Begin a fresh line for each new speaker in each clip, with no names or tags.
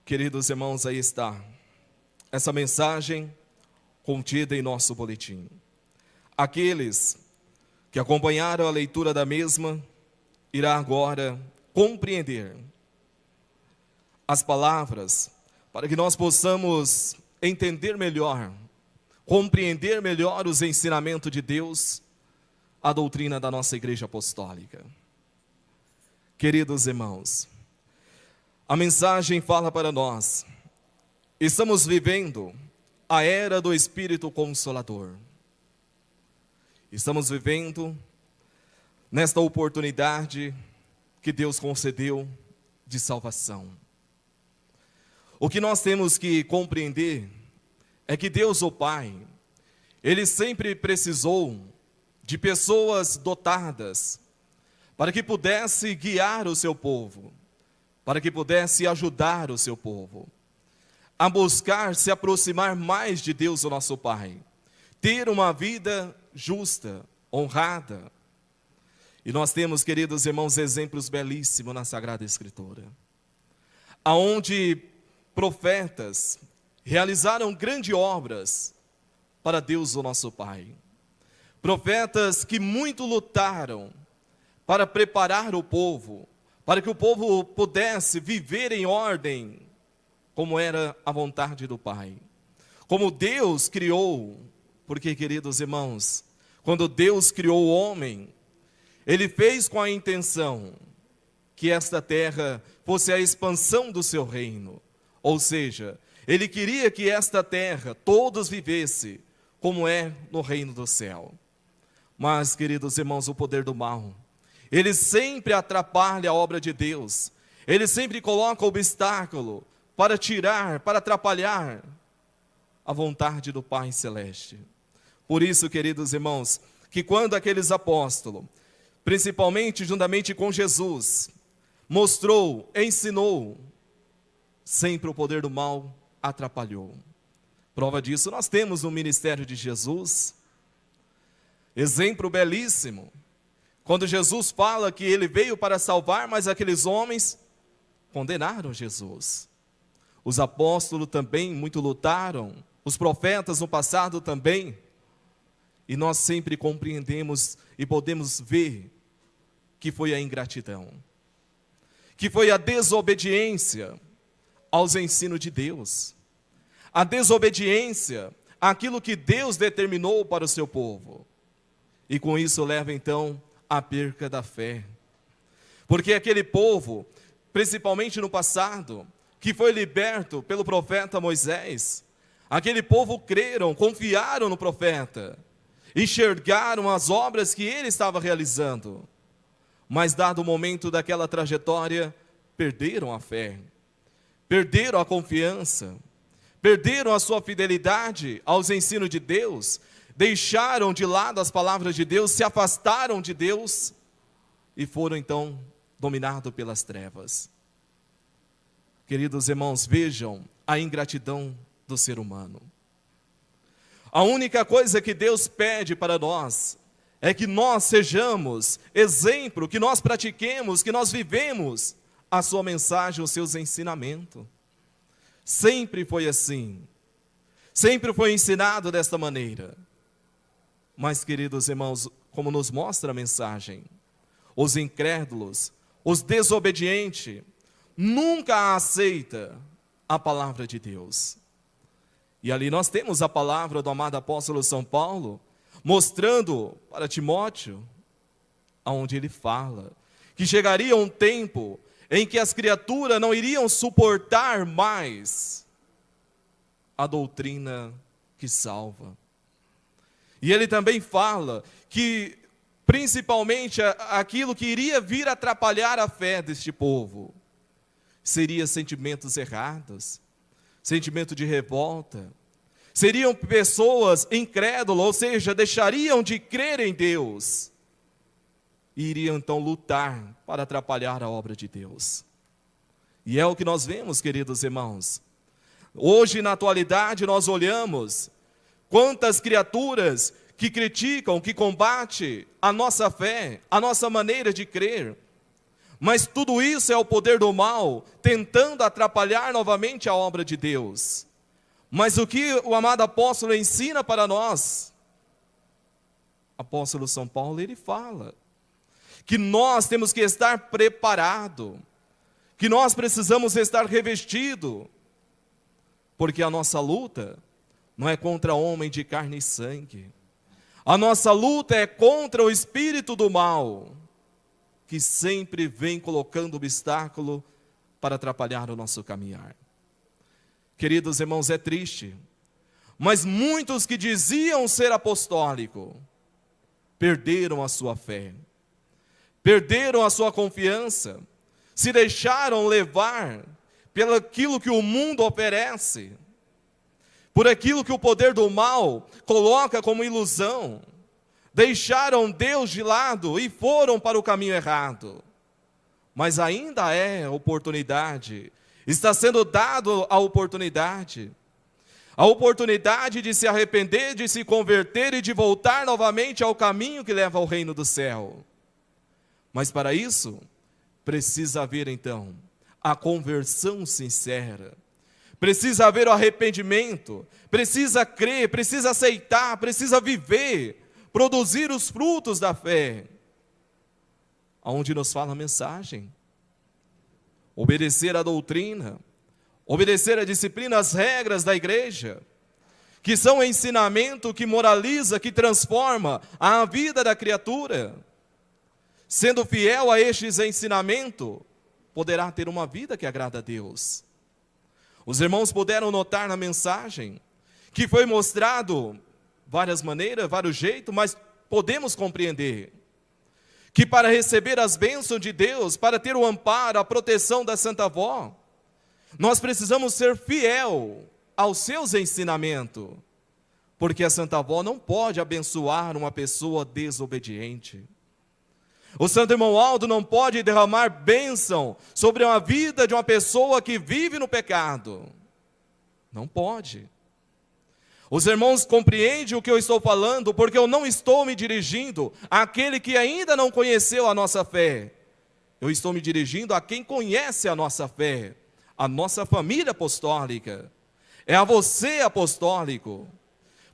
Queridos irmãos, aí está essa mensagem contida em nosso boletim. Aqueles que acompanharam a leitura da mesma irá agora compreender as palavras para que nós possamos entender melhor, compreender melhor os ensinamentos de Deus, a doutrina da nossa Igreja Apostólica. Queridos irmãos, a mensagem fala para nós: estamos vivendo a era do Espírito Consolador. Estamos vivendo nesta oportunidade que Deus concedeu de salvação. O que nós temos que compreender é que Deus, o Pai, Ele sempre precisou de pessoas dotadas para que pudesse guiar o seu povo, para que pudesse ajudar o seu povo a buscar se aproximar mais de Deus, o nosso Pai, ter uma vida justa, honrada. E nós temos, queridos irmãos, exemplos belíssimos na Sagrada Escritura, aonde profetas realizaram grandes obras para Deus, o nosso Pai. Profetas que muito lutaram para preparar o povo, para que o povo pudesse viver em ordem, como era a vontade do Pai. Como Deus criou, porque, queridos irmãos, quando Deus criou o homem, Ele fez com a intenção que esta terra fosse a expansão do seu reino. Ou seja, Ele queria que esta terra todos vivessem como é no reino do céu. Mas, queridos irmãos, o poder do mal, ele sempre atrapalha a obra de Deus. Ele sempre coloca obstáculo para tirar, para atrapalhar a vontade do Pai Celeste. Por isso, queridos irmãos, que quando aqueles apóstolos, principalmente juntamente com Jesus, mostrou, ensinou, sempre o poder do mal atrapalhou. Prova disso nós temos no ministério de Jesus. Exemplo belíssimo, quando Jesus fala que Ele veio para salvar, mas aqueles homens condenaram Jesus. Os apóstolos também muito lutaram, os profetas no passado também, e nós sempre compreendemos e podemos ver que foi a ingratidão, que foi a desobediência aos ensinos de Deus, a desobediência àquilo que Deus determinou para o seu povo, e com isso leva então à perca da fé, porque aquele povo, principalmente no passado, que foi liberto pelo profeta Moisés, aquele povo creram, confiaram no profeta, enxergaram as obras que ele estava realizando, mas dado o momento daquela trajetória, perderam a fé, perderam a confiança, perderam a sua fidelidade aos ensinos de Deus, deixaram de lado as palavras de Deus, se afastaram de Deus e foram então dominados pelas trevas. Queridos irmãos, vejam a ingratidão do ser humano. A única coisa que Deus pede para nós é que nós sejamos exemplo, que nós pratiquemos, que nós vivemos a sua mensagem, os seus ensinamentos. Sempre foi assim, sempre foi ensinado desta maneira. Mas, queridos irmãos, como nos mostra a mensagem, os incrédulos, os desobedientes, nunca aceita a palavra de Deus. E ali nós temos a palavra do amado apóstolo São Paulo, mostrando para Timóteo, aonde ele fala, que chegaria um tempo em que as criaturas não iriam suportar mais a doutrina que salva. E ele também fala que, principalmente, aquilo que iria vir atrapalhar a fé deste povo, seria sentimentos errados, sentimento de revolta, seriam pessoas incrédulas, ou seja, deixariam de crer em Deus, e iriam então lutar para atrapalhar a obra de Deus. E é o que nós vemos, queridos irmãos. Hoje, na atualidade, nós olhamos quantas criaturas que criticam, que combatem a nossa fé, a nossa maneira de crer. Mas tudo isso é o poder do mal, tentando atrapalhar novamente a obra de Deus. Mas o que o amado apóstolo ensina para nós? Apóstolo São Paulo, ele fala que nós temos que estar preparado, que nós precisamos estar revestido, porque a nossa luta não é contra homem de carne e sangue. A nossa luta é contra o espírito do mal, que sempre vem colocando obstáculo para atrapalhar o nosso caminhar. Queridos irmãos, é triste, mas muitos que diziam ser apostólico, perderam a sua fé, perderam a sua confiança, se deixaram levar pelo aquilo que o mundo oferece, por aquilo que o poder do mal coloca como ilusão, deixaram Deus de lado e foram para o caminho errado. Mas ainda é oportunidade, está sendo dado a oportunidade de se arrepender, de se converter e de voltar novamente ao caminho que leva ao reino do céu. Mas para isso, precisa haver então a conversão sincera, precisa haver o arrependimento, precisa crer, precisa aceitar, precisa viver, produzir os frutos da fé. Aonde nos fala a mensagem, obedecer à doutrina, obedecer à disciplina, às regras da igreja, que são ensinamento que moraliza, que transforma a vida da criatura. Sendo fiel a estes ensinamentos, poderá ter uma vida que agrada a Deus. Os irmãos puderam notar na mensagem que foi mostrado várias maneiras, vários jeitos, mas podemos compreender que para receber as bênçãos de Deus, para ter o amparo, a proteção da Santa Avó, nós precisamos ser fiel aos seus ensinamentos, porque a Santa Avó não pode abençoar uma pessoa desobediente. O Santo Irmão Aldo não pode derramar bênção sobre a vida de uma pessoa que vive no pecado. Não pode. Os irmãos compreendem o que eu estou falando, porque eu não estou me dirigindo àquele que ainda não conheceu a nossa fé. Eu estou me dirigindo a quem conhece a nossa fé, a nossa família apostólica. É a você, apostólico.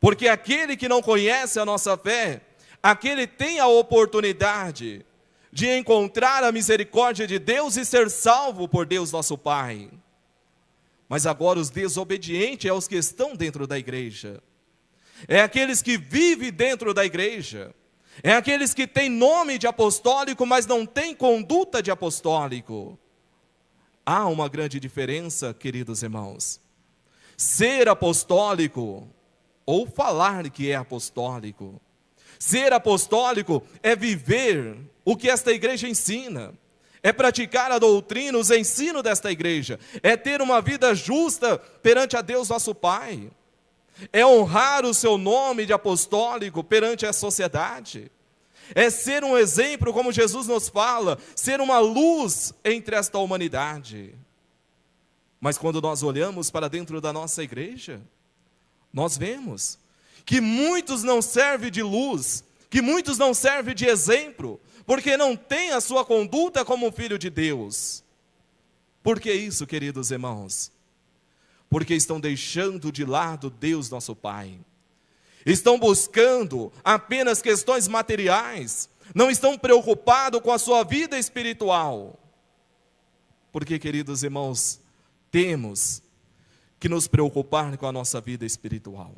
Porque aquele que não conhece a nossa fé, aquele tem a oportunidade de encontrar a misericórdia de Deus e ser salvo por Deus nosso Pai. Mas agora os desobedientes é os que estão dentro da igreja. É aqueles que vivem dentro da igreja. É aqueles que têm nome de apostólico, mas não têm conduta de apostólico. Há uma grande diferença, queridos irmãos. Ser apostólico ou falar que é apostólico. Ser apostólico é viver o que esta igreja ensina, é praticar a doutrina, os ensinos desta igreja, é ter uma vida justa perante a Deus nosso Pai, é honrar o seu nome de apostólico perante a sociedade, é ser um exemplo, como Jesus nos fala, ser uma luz entre esta humanidade. Mas quando nós olhamos para dentro da nossa igreja, nós vemos que muitos não servem de luz, que muitos não servem de exemplo, porque não têm a sua conduta como filho de Deus. Por que isso, queridos irmãos? Porque estão deixando de lado Deus nosso Pai. Estão buscando apenas questões materiais, não estão preocupados com a sua vida espiritual. Porque, queridos irmãos, temos que nos preocupar com a nossa vida espiritual.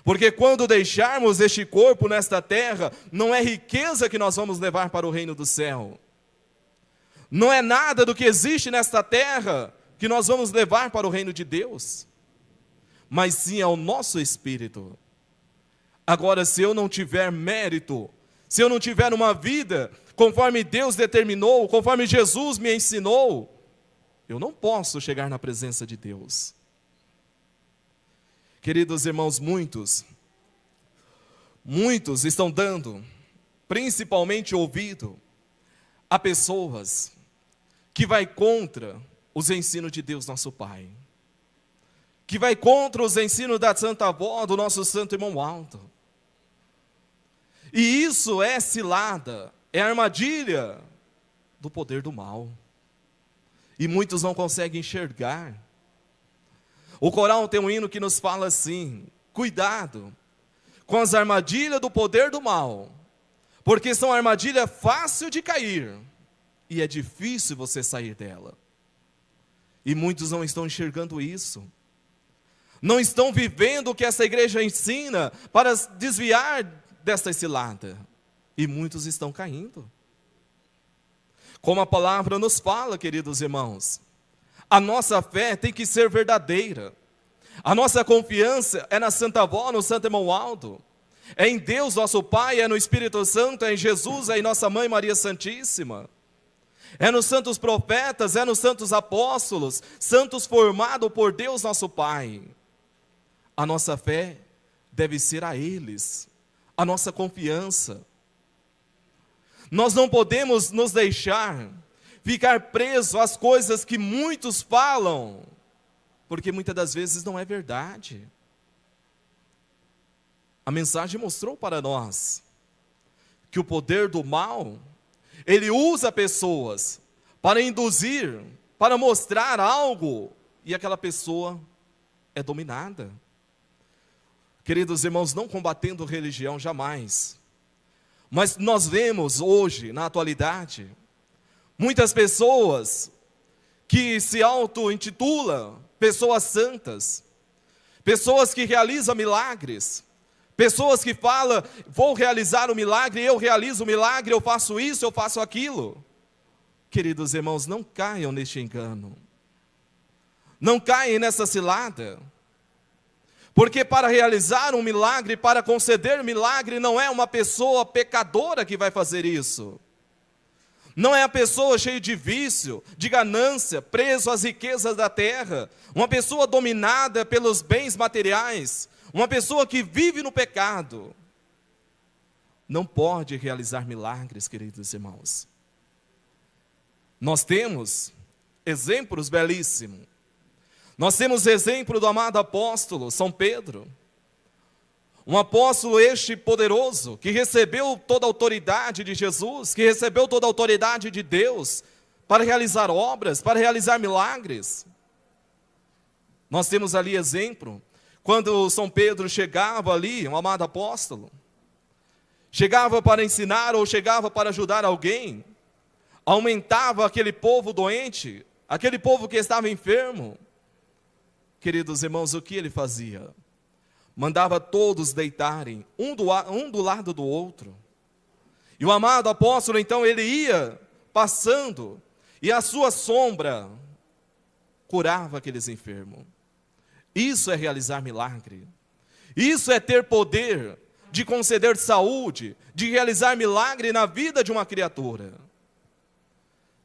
Porque quando deixarmos este corpo nesta terra, não é riqueza que nós vamos levar para o reino do céu. Não é nada do que existe nesta terra que nós vamos levar para o reino de Deus. Mas sim é o nosso espírito. Agora, se eu não tiver mérito, se eu não tiver uma vida conforme Deus determinou, conforme Jesus me ensinou, eu não posso chegar na presença de Deus. Queridos irmãos, muitos estão dando, principalmente ouvido, a pessoas que vai contra os ensinos de Deus nosso Pai, que vai contra os ensinos da Santa Avó, do nosso Santo Irmão Aldo. E isso é cilada, é armadilha do poder do mal. E muitos não conseguem enxergar. O coral tem um hino que nos fala assim: cuidado com as armadilhas do poder do mal, porque são armadilha fácil de cair, e é difícil você sair dela. E muitos não estão enxergando isso. Não estão vivendo o que essa igreja ensina para desviar desta cilada. E muitos estão caindo. Como a palavra nos fala, queridos irmãos, a nossa fé tem que ser verdadeira. A nossa confiança é na Santa Avó, no Santo Irmão Aldo. É em Deus, nosso Pai, é no Espírito Santo, é em Jesus, é em nossa Mãe Maria Santíssima. É nos santos profetas, é nos santos apóstolos, santos formados por Deus, nosso Pai. A nossa fé deve ser a eles, a nossa confiança. Nós não podemos nos deixar ficar presos às coisas que muitos falam, porque muitas das vezes não é verdade. A mensagem mostrou para nós que o poder do mal, ele usa pessoas para induzir, para mostrar algo, e aquela pessoa é dominada. Queridos irmãos, não combatendo religião jamais, mas nós vemos hoje, na atualidade, muitas pessoas que se auto-intitulam pessoas santas, pessoas que realizam milagres, pessoas que falam: vou realizar o milagre, eu realizo o milagre, eu faço isso, eu faço aquilo. Queridos irmãos, não caiam neste engano, não caem nessa cilada, porque para realizar um milagre, para conceder milagre, não é uma pessoa pecadora que vai fazer isso. Não é a pessoa cheia de vício, de ganância, preso às riquezas da terra, uma pessoa dominada pelos bens materiais, uma pessoa que vive no pecado. Não pode realizar milagres, queridos irmãos. Nós temos exemplos belíssimos. Nós temos exemplo do amado apóstolo São Pedro, um apóstolo este poderoso, que recebeu toda a autoridade de Jesus, que recebeu toda a autoridade de Deus, para realizar obras, para realizar milagres. Nós temos ali exemplo, quando São Pedro chegava ali, um amado apóstolo, chegava para ensinar ou chegava para ajudar alguém, aumentava aquele povo doente, aquele povo que estava enfermo. Queridos irmãos, o que ele fazia? Mandava todos deitarem, um do lado do outro. E o amado apóstolo, então, ele ia passando, e a sua sombra curava aqueles enfermos. Isso é realizar milagre. Isso é ter poder de conceder saúde, de realizar milagre na vida de uma criatura.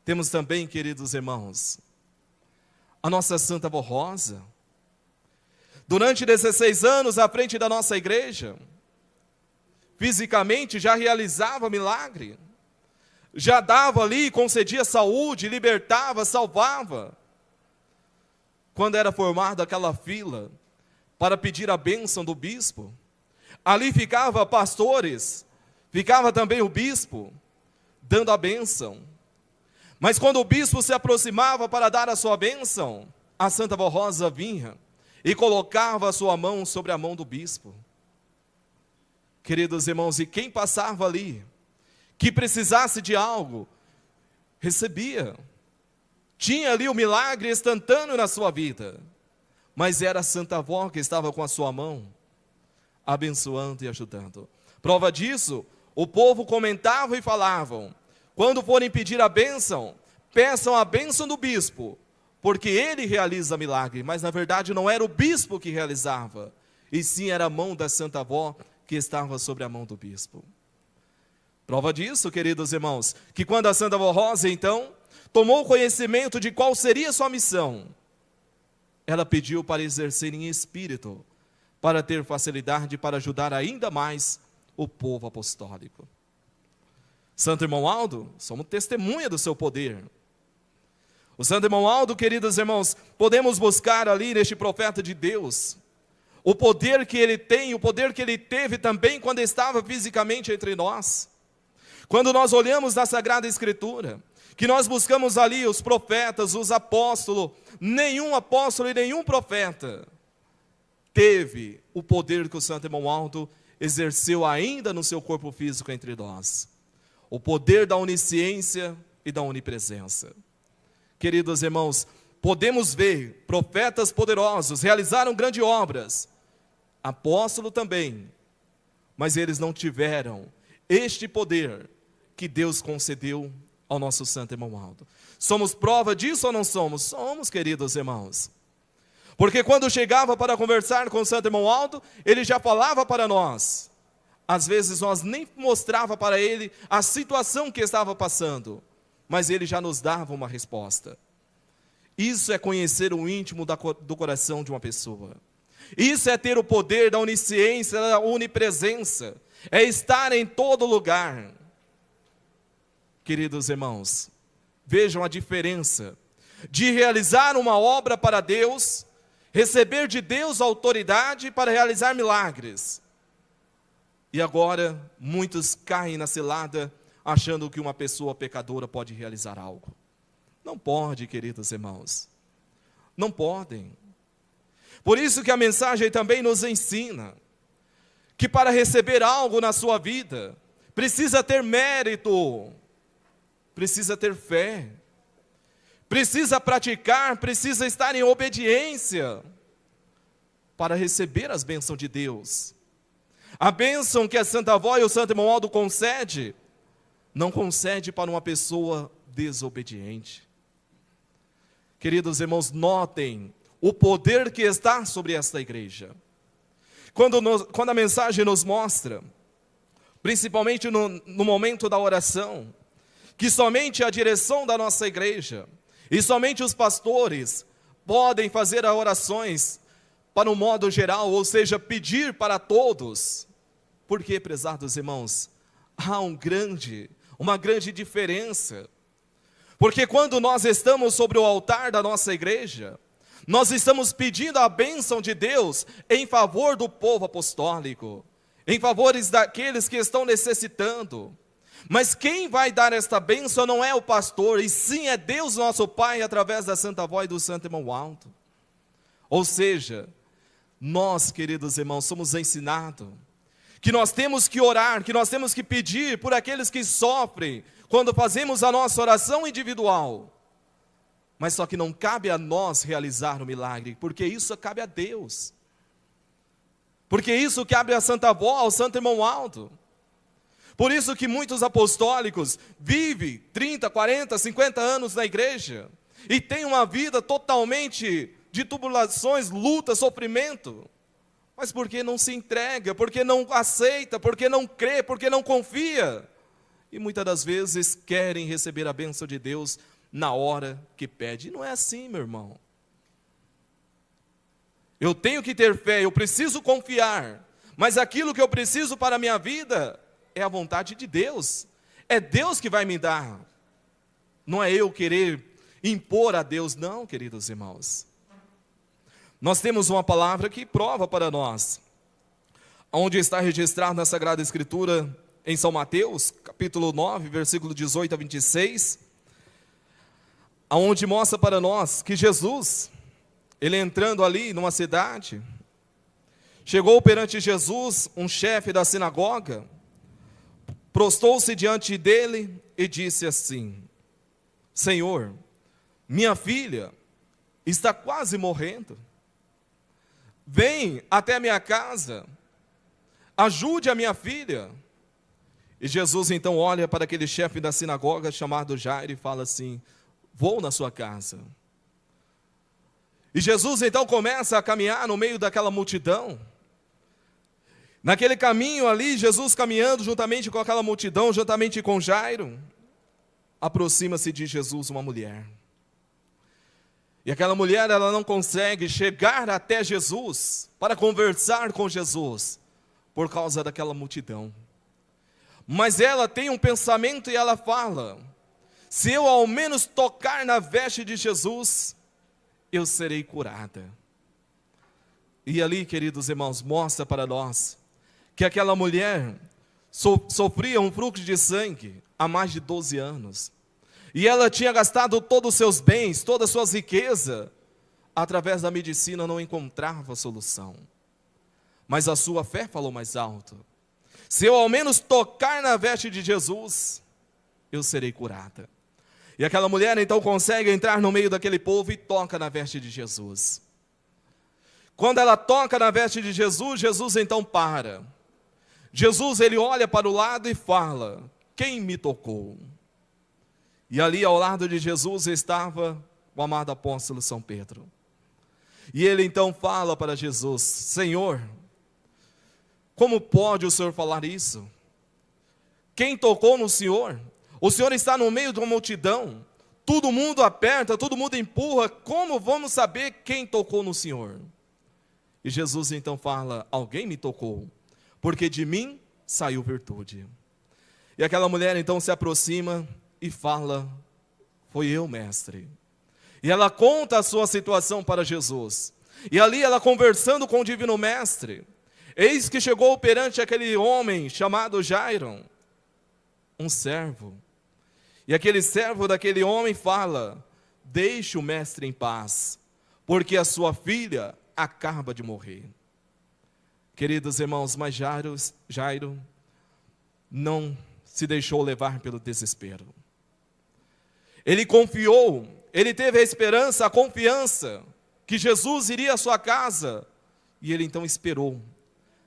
Temos também, queridos irmãos, a nossa Santa Avó Rosa. Durante 16 anos à frente da nossa igreja, fisicamente já realizava milagre, já dava ali, concedia saúde, libertava, salvava. Quando era formada aquela fila para pedir a bênção do bispo, ali ficava pastores, ficava também o bispo, dando a bênção. Mas quando o bispo se aproximava para dar a sua bênção, a Santa Avó Rosa vinha e colocava a sua mão sobre a mão do bispo. Queridos irmãos, e quem passava ali, que precisasse de algo, recebia. Tinha ali o milagre instantâneo na sua vida. Mas era a Santa Avó que estava com a sua mão, abençoando e ajudando. Prova disso, o povo comentava e falavam: quando forem pedir a bênção, peçam a bênção do bispo, porque ele realiza milagre. Mas na verdade não era o bispo que realizava, e sim era a mão da Santa Avó que estava sobre a mão do bispo. Prova disso, queridos irmãos, que quando a Santa Avó Rosa então tomou conhecimento de qual seria a sua missão, ela pediu para exercer em espírito, para ter facilidade para ajudar ainda mais o povo apostólico. Santo Irmão Aldo, somos testemunha do seu poder. O Santo Irmão Aldo, queridos irmãos, podemos buscar ali neste profeta de Deus o poder que ele tem, o poder que ele teve também quando estava fisicamente entre nós. Quando nós olhamos na Sagrada Escritura, que nós buscamos ali os profetas, os apóstolos, nenhum apóstolo e nenhum profeta teve o poder que o Santo Irmão Aldo exerceu ainda no seu corpo físico entre nós. O poder da onisciência e da onipresença. Queridos irmãos, podemos ver profetas poderosos realizaram grandes obras, apóstolo também, mas eles não tiveram este poder que Deus concedeu ao nosso Santo Irmão Aldo. Somos prova disso ou não somos? Somos, queridos irmãos. Porque quando chegava para conversar com o Santo Irmão Aldo, ele já falava para nós. Às vezes nós nem mostrava para ele a situação que estava passando, mas ele já nos dava uma resposta. Isso é conhecer o íntimo do coração de uma pessoa. Isso é ter o poder da onisciência, da onipresença. É estar em todo lugar. Queridos irmãos, vejam a diferença de realizar uma obra para Deus, receber de Deus autoridade para realizar milagres. E agora, muitos caem na cilada, achando que uma pessoa pecadora pode realizar algo. Não pode, queridos irmãos. Não podem. Por isso que a mensagem também nos ensina que para receber algo na sua vida, precisa ter mérito, precisa ter fé, precisa praticar, precisa estar em obediência para receber as bênçãos de Deus. A bênção que a Santa Avó e o Santo Irmão Aldo concede, não concede para uma pessoa desobediente. Queridos irmãos, notem o poder que está sobre esta igreja. Quando a mensagem nos mostra, principalmente no momento da oração, que somente a direção da nossa igreja e somente os pastores podem fazer as orações para um modo geral, ou seja, pedir para todos. Porque, prezados irmãos, há uma grande diferença. Porque quando nós estamos sobre o altar da nossa igreja, nós estamos pedindo a bênção de Deus em favor do povo apostólico, em favor daqueles que estão necessitando. Mas quem vai dar esta bênção não é o pastor, e sim é Deus nosso Pai, através da Santa Avó e do Santo Irmão Aldo. Ou seja, nós, queridos irmãos, somos ensinados que nós temos que orar, que nós temos que pedir por aqueles que sofrem, quando fazemos a nossa oração individual. Mas só que não cabe a nós realizar o milagre, porque isso cabe a Deus. Porque isso cabe a Santa Avó, ao Santo Irmão Aldo. Por isso que muitos apostólicos vivem 30, 40, 50 anos na igreja e têm uma vida totalmente de tribulações, luta, sofrimento. Mas porque não se entrega, porque não aceita, porque não crê, porque não confia. E muitas das vezes querem receber a bênção de Deus na hora que pede. E não é assim, meu irmão. Eu tenho que ter fé, eu preciso confiar. Mas aquilo que eu preciso para a minha vida é a vontade de Deus. É Deus que vai me dar. Não é eu querer impor a Deus, não, queridos irmãos. Nós temos uma palavra que prova para nós, onde está registrado na Sagrada Escritura, em São Mateus, capítulo 9, versículo 18 a 26, onde mostra para nós que Jesus, ele entrando ali numa cidade, chegou perante Jesus um chefe da sinagoga, prostou-se diante dele e disse assim: Senhor, minha filha está quase morrendo. Vem até a minha casa, ajude a minha filha. E Jesus então olha para aquele chefe da sinagoga chamado Jairo e fala assim: vou na sua casa. E Jesus então começa a caminhar no meio daquela multidão. Naquele caminho ali, Jesus caminhando juntamente com aquela multidão, juntamente com Jairo, aproxima-se de Jesus uma mulher. E aquela mulher, ela não consegue chegar até Jesus para conversar com Jesus por causa daquela multidão. Mas ela tem um pensamento e ela fala: se eu ao menos tocar na veste de Jesus, eu serei curada. E ali, queridos irmãos, mostra para nós que aquela mulher sofria um fluxo de sangue há mais de 12 anos. e ela tinha gastado todos os seus bens, toda a sua riqueza, através da medicina não encontrava solução. Mas a sua fé falou mais alto: se eu ao menos tocar na veste de Jesus, eu serei curada. E aquela mulher então consegue entrar no meio daquele povo e toca na veste de Jesus. Quando ela toca na veste de Jesus, Jesus então para. Jesus, ele olha para o lado e fala: quem me tocou? E ali ao lado de Jesus estava o amado apóstolo São Pedro. E ele então fala para Jesus: Senhor, como pode o Senhor falar isso? Quem tocou no Senhor? O Senhor está no meio de uma multidão, todo mundo aperta, todo mundo empurra, como vamos saber quem tocou no Senhor? E Jesus então fala: alguém me tocou, porque de mim saiu virtude. E aquela mulher então se aproxima e fala: foi eu, mestre. E ela conta a sua situação para Jesus. E ali ela conversando com o divino mestre, eis que chegou perante aquele homem chamado Jairo, um servo. E aquele servo daquele homem fala: deixe o mestre em paz, porque a sua filha acaba de morrer. Queridos irmãos, mas Jairo não se deixou levar pelo desespero. Ele confiou, ele teve a esperança, a confiança que Jesus iria à sua casa. E ele então esperou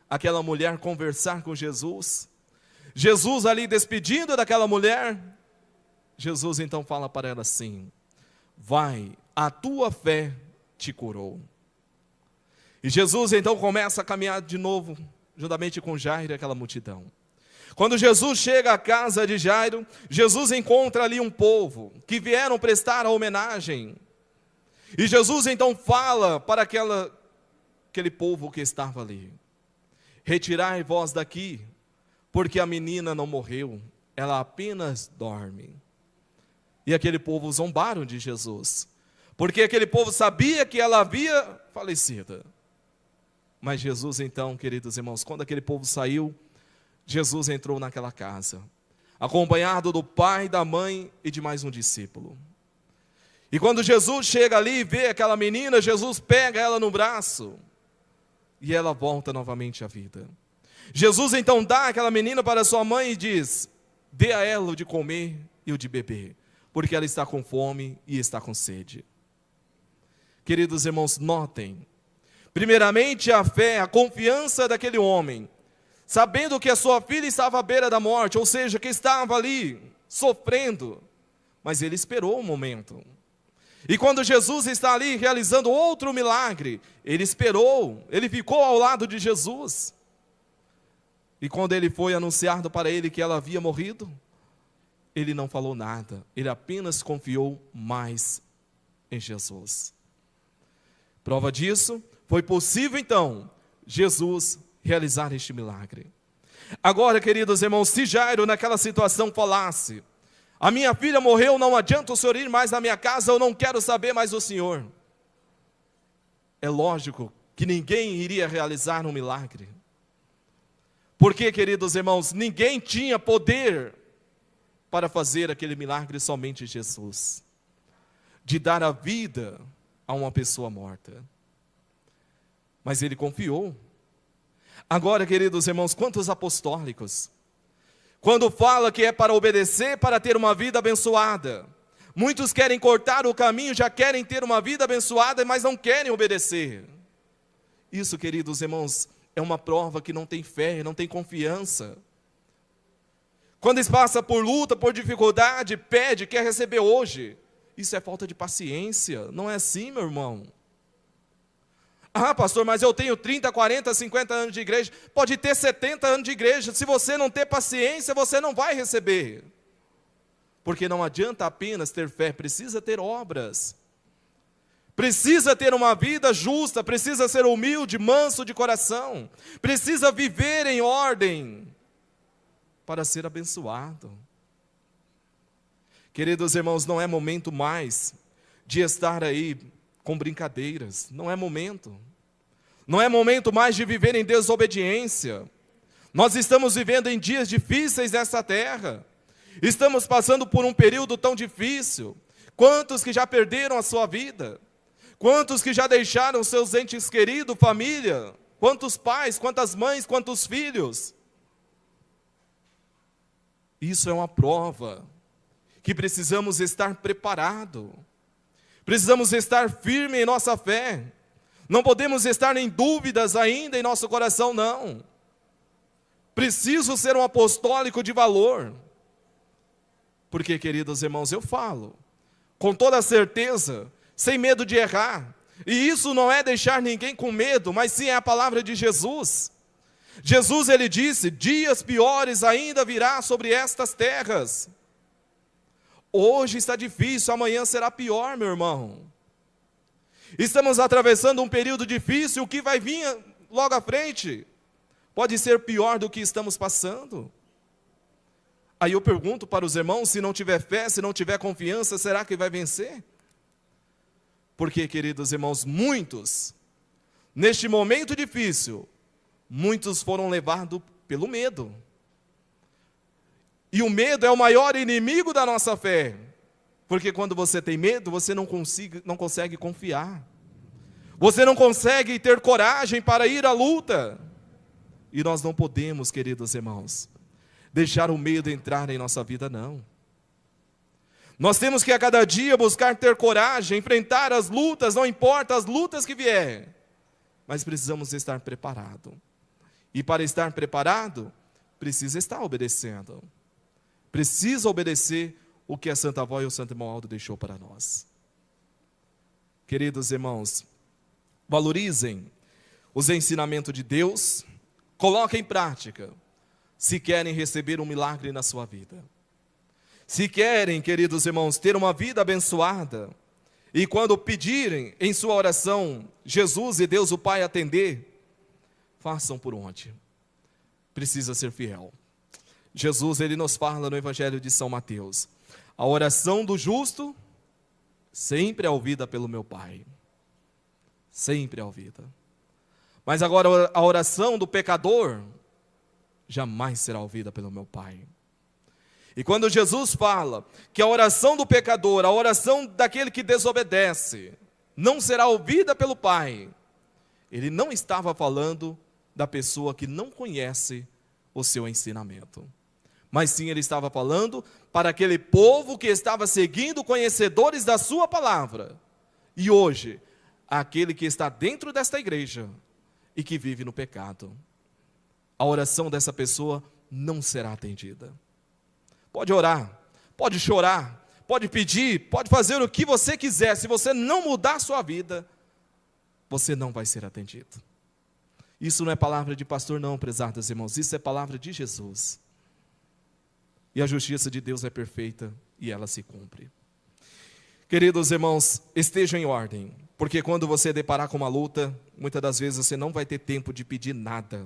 aquela mulher conversar com Jesus. Jesus ali despedindo daquela mulher, Jesus então fala para ela assim: vai, a tua fé te curou. E Jesus então começa a caminhar de novo, juntamente com Jairo e aquela multidão. Quando Jesus chega à casa de Jairo, Jesus encontra ali um povo que vieram prestar a homenagem. E Jesus então fala para aquele povo que estava ali: retirai vós daqui, porque a menina não morreu, ela apenas dorme. E aquele povo zombaram de Jesus, porque aquele povo sabia que ela havia falecido. Mas Jesus então, queridos irmãos, quando aquele povo saiu, Jesus entrou naquela casa, acompanhado do pai, da mãe e de mais um discípulo. E quando Jesus chega ali e vê aquela menina, Jesus pega ela no braço e ela volta novamente à vida. Jesus então dá aquela menina para sua mãe e diz: dê a ela o de comer e o de beber, porque ela está com fome e está com sede. Queridos irmãos, notem, primeiramente a fé, a confiança daquele homem, sabendo que a sua filha estava à beira da morte, ou seja, que estava ali sofrendo, mas ele esperou um momento. E quando Jesus está ali realizando outro milagre, ele esperou, ele ficou ao lado de Jesus. E quando ele foi anunciado para ele que ela havia morrido, ele não falou nada, ele apenas confiou mais em Jesus. Prova disso, foi possível então Jesus realizar este milagre. Agora, queridos irmãos, se Jairo naquela situação falasse: a minha filha morreu, não adianta o senhor ir mais na minha casa, eu não quero saber mais do senhor. É lógico que ninguém iria realizar um milagre. Porque, queridos irmãos, ninguém tinha poder para fazer aquele milagre, somente Jesus, de dar a vida a uma pessoa morta. Mas ele confiou. Agora, queridos irmãos, quantos apostólicos, quando fala que é para obedecer, para ter uma vida abençoada, muitos querem cortar o caminho, já querem ter uma vida abençoada, mas não querem obedecer. Isso, queridos irmãos, é uma prova que não tem fé, não tem confiança. Quando passa por luta, por dificuldade, pede, quer receber hoje, isso é falta de paciência. Não é assim, meu irmão. Ah, pastor, mas eu tenho 30, 40, 50 anos de igreja. Pode ter 70 anos de igreja. Se você não ter paciência, você não vai receber. Porque não adianta apenas ter fé, precisa ter obras. Precisa ter uma vida justa, precisa ser humilde, manso de coração. Precisa viver em ordem para ser abençoado. Queridos irmãos, não é momento mais de estar aí com brincadeiras, não é momento. Não é momento mais de viver em desobediência. Nós estamos vivendo em dias difíceis nessa terra. Estamos passando por um período tão difícil. Quantos que já perderam a sua vida? Quantos que já deixaram seus entes queridos, família? Quantos pais, quantas mães, quantos filhos? Isso é uma prova que precisamos estar preparados. Precisamos estar firmes em nossa fé. Não podemos estar em dúvidas ainda em nosso coração, não. Preciso ser um apostólico de valor. Porque, queridos irmãos, eu falo com toda certeza, sem medo de errar. E isso não é deixar ninguém com medo, mas sim é a palavra de Jesus. Jesus, ele disse, dias piores ainda virá sobre estas terras. Hoje está difícil, amanhã será pior, meu irmão. Estamos atravessando um período difícil, o que vai vir logo à frente pode ser pior do que estamos passando. Aí eu pergunto para os irmãos, se não tiver fé, se não tiver confiança, será que vai vencer? Porque, queridos irmãos, muitos, neste momento difícil, muitos foram levados pelo medo. E o medo é o maior inimigo da nossa fé. Porque quando você tem medo, você não consegue confiar. Você não consegue ter coragem para ir à luta. E nós não podemos, queridos irmãos, deixar o medo entrar em nossa vida, não. Nós temos que a cada dia buscar ter coragem, enfrentar as lutas, não importa as lutas que vier. Mas precisamos estar preparados. E para estar preparado, precisa estar obedecendo. Precisa obedecer o que a Santa Avó e o Santo Irmão Aldo deixou para nós. Queridos irmãos, valorizem os ensinamentos de Deus, coloquem em prática, se querem receber um milagre na sua vida. Se querem, queridos irmãos, ter uma vida abençoada, e quando pedirem em sua oração, Jesus e Deus o Pai atender, façam por onde? Precisa ser fiel. Jesus, ele nos fala no Evangelho de São Mateus, a oração do justo sempre é ouvida pelo meu Pai. Sempre é ouvida. Mas agora a oração do pecador jamais será ouvida pelo meu Pai. E quando Jesus fala que a oração do pecador, a oração daquele que desobedece, não será ouvida pelo Pai, ele não estava falando da pessoa que não conhece o seu ensinamento. Mas sim, ele estava falando para aquele povo que estava seguindo conhecedores da sua palavra. E hoje, aquele que está dentro desta igreja e que vive no pecado. A oração dessa pessoa não será atendida. Pode orar, pode chorar, pode pedir, pode fazer o que você quiser. Se você não mudar a sua vida, você não vai ser atendido. Isso não é palavra de pastor não, prezados irmãos. Isso é palavra de Jesus. E a justiça de Deus é perfeita e ela se cumpre. Queridos irmãos, estejam em ordem, porque quando você deparar com uma luta, muitas das vezes você não vai ter tempo de pedir nada.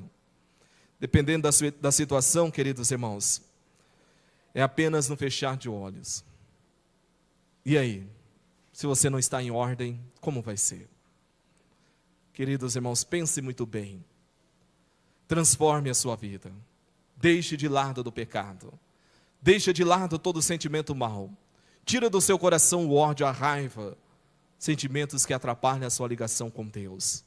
Dependendo da situação, queridos irmãos, é apenas no fechar de olhos. E aí, se você não está em ordem, como vai ser? Queridos irmãos, pense muito bem. Transforme a sua vida. Deixe de lado do pecado. Deixa de lado todo sentimento mau. Tira do seu coração o ódio, a raiva, sentimentos que atrapalham a sua ligação com Deus.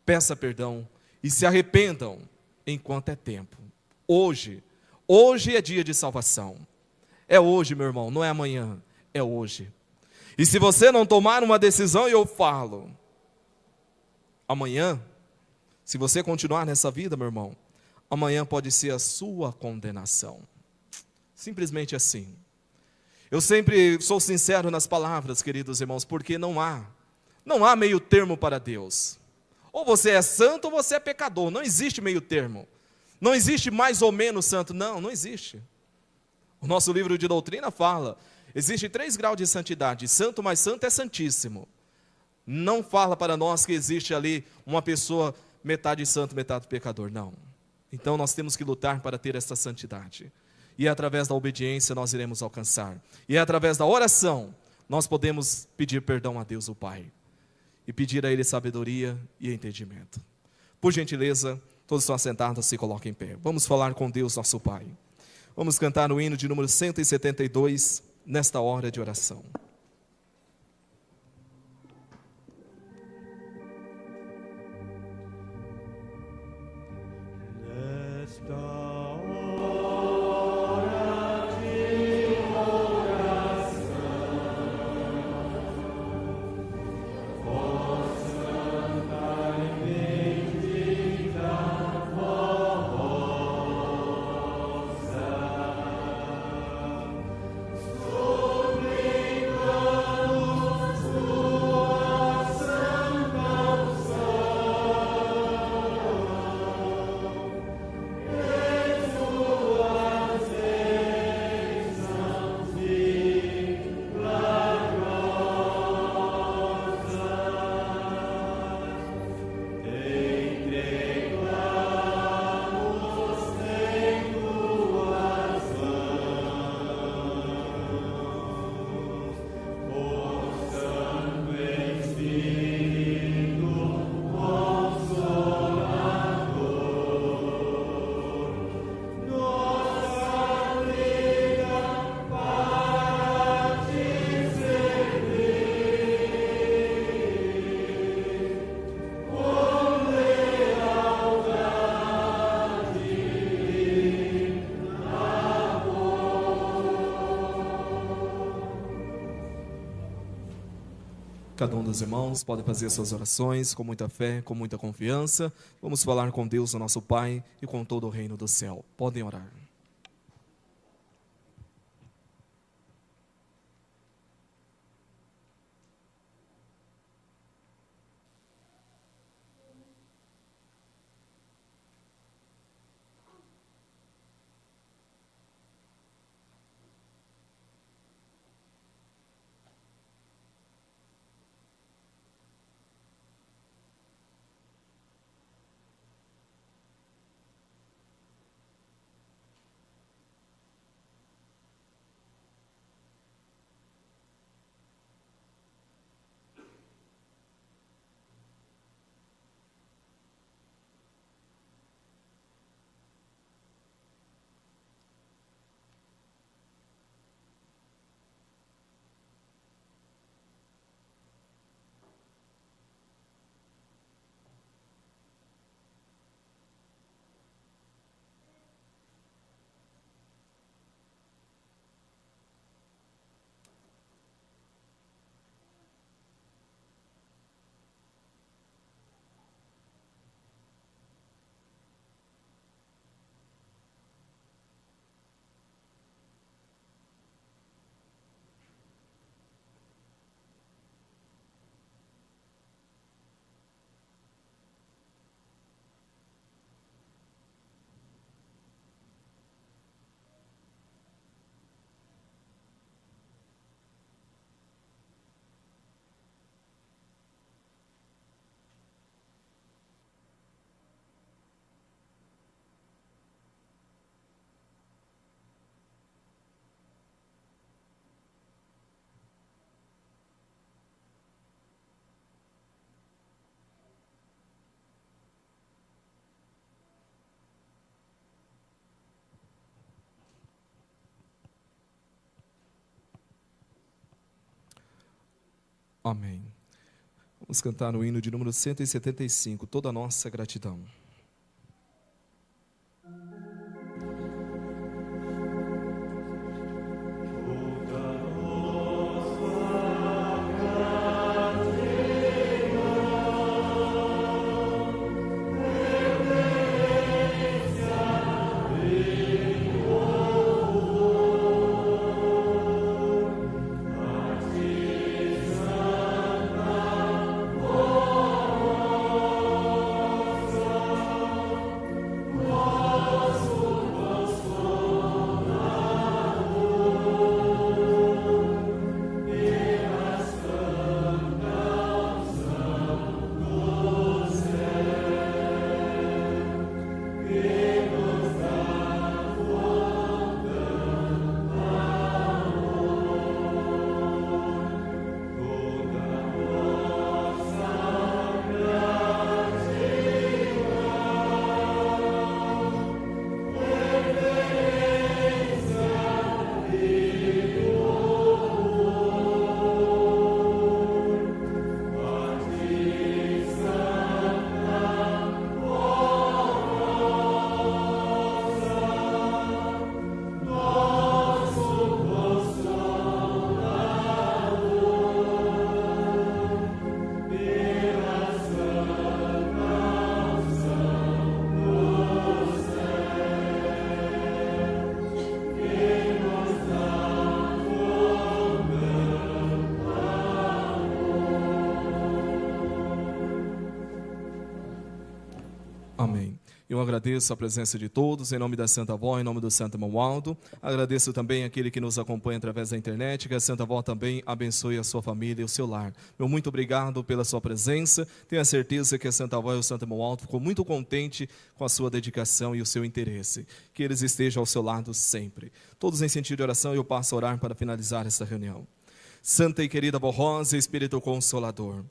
Peça perdão e se arrependam enquanto é tempo. Hoje é dia de salvação. É hoje, meu irmão, não é amanhã, é hoje. E se você não tomar uma decisão, eu falo, amanhã, se você continuar nessa vida, meu irmão, amanhã pode ser a sua condenação. Simplesmente assim. Eu sempre sou sincero nas palavras, queridos irmãos, porque não há meio termo para Deus. Ou você é santo ou você é pecador. Não existe meio termo. Não existe mais ou menos santo. Não existe. O nosso livro de doutrina fala, existe 3 graus de santidade. Santo mais santo é santíssimo. Não fala para nós que existe ali uma pessoa metade santo, metade pecador. Não. Então nós temos que lutar para ter essa santidade. E é através da obediência nós iremos alcançar. E é através da oração nós podemos pedir perdão a Deus o Pai. E pedir a Ele sabedoria e entendimento. Por gentileza, todos estão assentados, se coloquem em pé. Vamos falar com Deus nosso Pai. Vamos cantar o hino de número 172 nesta hora de oração. Cada um dos irmãos pode fazer suas orações com muita fé, com muita confiança. Vamos falar com Deus, o nosso Pai, e com todo o reino do céu. Podem orar. Amém. Vamos cantar o hino de número 175, toda a nossa gratidão.
Oh
Amém. Eu agradeço a presença de todos, em nome da Santa Avó, em nome do Santo Romualdo. Agradeço também aquele que nos acompanha através da internet, que a Santa Avó também abençoe a sua família e o seu lar. Meu muito obrigado pela sua presença. Tenho a certeza que a Santa Avó e o Santo Romualdo ficou muito contente com a sua dedicação e o seu interesse. Que eles estejam ao seu lado sempre. Todos em sentido de oração, eu passo a orar para finalizar esta reunião. Santa e querida Avó Rosa, Espírito Consolador,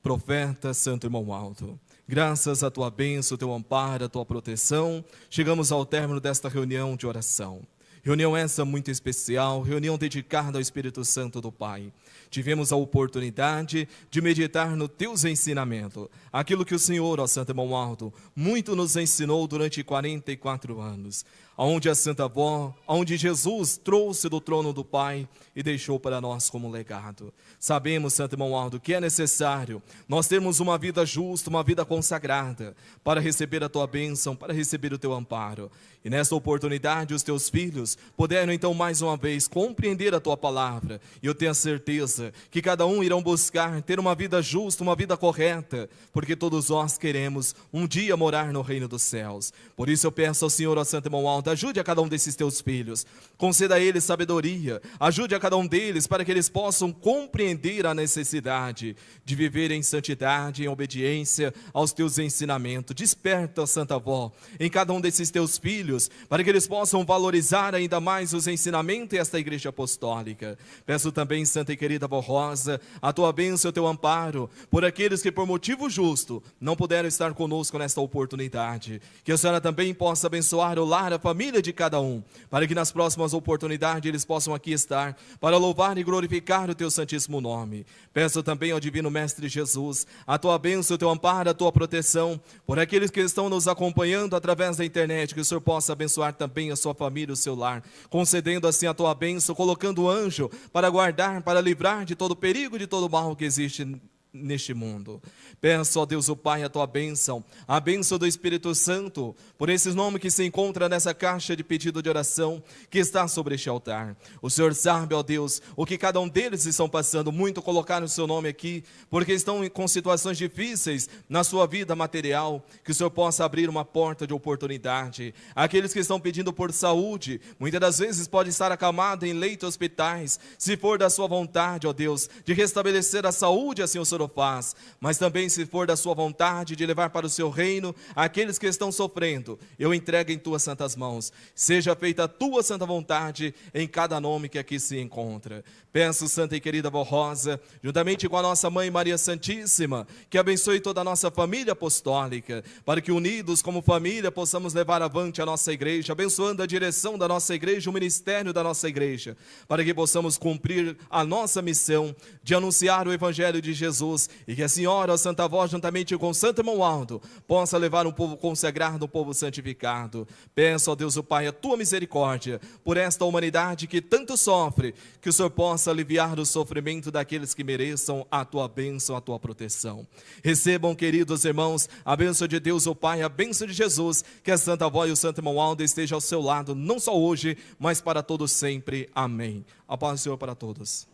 Profeta Santo Romualdo, graças à tua bênção, teu amparo, a tua proteção, chegamos ao término desta reunião de oração. Reunião essa muito especial, reunião dedicada ao Espírito Santo do Pai. Tivemos a oportunidade de meditar no teus ensinamentos, aquilo que o Senhor, ó Santo Romualdo, muito nos ensinou durante 44 anos, onde a Santa Avó, onde Jesus trouxe do trono do Pai e deixou para nós como legado. Sabemos, Santo Romualdo, que é necessário nós termos uma vida justa, uma vida consagrada, para receber a tua bênção, para receber o teu amparo. E nesta oportunidade, os teus filhos puderam então mais uma vez compreender a tua palavra. E eu tenho a certeza que cada um irão buscar ter uma vida justa, uma vida correta, porque todos nós queremos um dia morar no reino dos céus. Por isso eu peço ao Senhor, ao Santo Romualdo, ajude a cada um desses teus filhos, conceda a eles sabedoria, ajude a cada um deles para que eles possam compreender a necessidade de viver em santidade, em obediência aos teus ensinamentos. Desperta, Santa Avó, em cada um desses teus filhos, para que eles possam valorizar ainda mais os ensinamentos desta Igreja Apostólica. Peço também, Santa e querida Avó Rosa, a tua bênção e o teu amparo por aqueles que por motivo justo não puderam estar conosco nesta oportunidade. Que a Senhora também possa abençoar o lar, a família de cada um, para que nas próximas oportunidades eles possam aqui estar para louvar e glorificar o teu santíssimo nome. Peço também ao Divino Mestre Jesus a tua bênção, o teu amparo, a tua proteção por aqueles que estão nos acompanhando através da internet, que o Senhor possa abençoar também a sua família, o seu lar, concedendo assim a tua bênção, colocando o anjo para guardar, para livrar de todo perigo, de todo mal que existe neste mundo. Peço, ó Deus o Pai, a tua bênção, a bênção do Espírito Santo, por esses nomes que se encontram nessa caixa de pedido de oração que está sobre este altar. O Senhor sabe, ó Deus, o que cada um deles estão passando. Muito colocaram o seu nome aqui, porque estão com situações difíceis na sua vida material. Que o Senhor possa abrir uma porta de oportunidade. Aqueles que estão pedindo por saúde, muitas das vezes pode estar acamado em leitos hospitais. Se for da sua vontade, ó Deus, de restabelecer a saúde, assim o Senhor o faz, mas também se for da sua vontade de levar para o seu reino aqueles que estão sofrendo, eu entrego em tuas santas mãos. Seja feita a tua santa vontade em cada nome que aqui se encontra. Peço, Santa e querida Avó Rosa, juntamente com a nossa Mãe Maria Santíssima, que abençoe toda a nossa família apostólica, para que unidos como família possamos levar avante a nossa igreja, abençoando a direção da nossa igreja, o ministério da nossa igreja, para que possamos cumprir a nossa missão de anunciar o Evangelho de Jesus. E que a Senhora, a Santa Avó, juntamente com Santo Romualdo, possa levar um povo consagrado, um povo santificado. Peço, ó Deus o Pai, a tua misericórdia por esta humanidade que tanto sofre, que o Senhor possa aliviar o sofrimento daqueles que mereçam a tua bênção, a tua proteção. Recebam, queridos irmãos, a bênção de Deus o Pai, a bênção de Jesus, que a Santa Avó e o Santo Romualdo estejam ao seu lado, não só hoje, mas para todos sempre. Amém. A paz do Senhor para todos.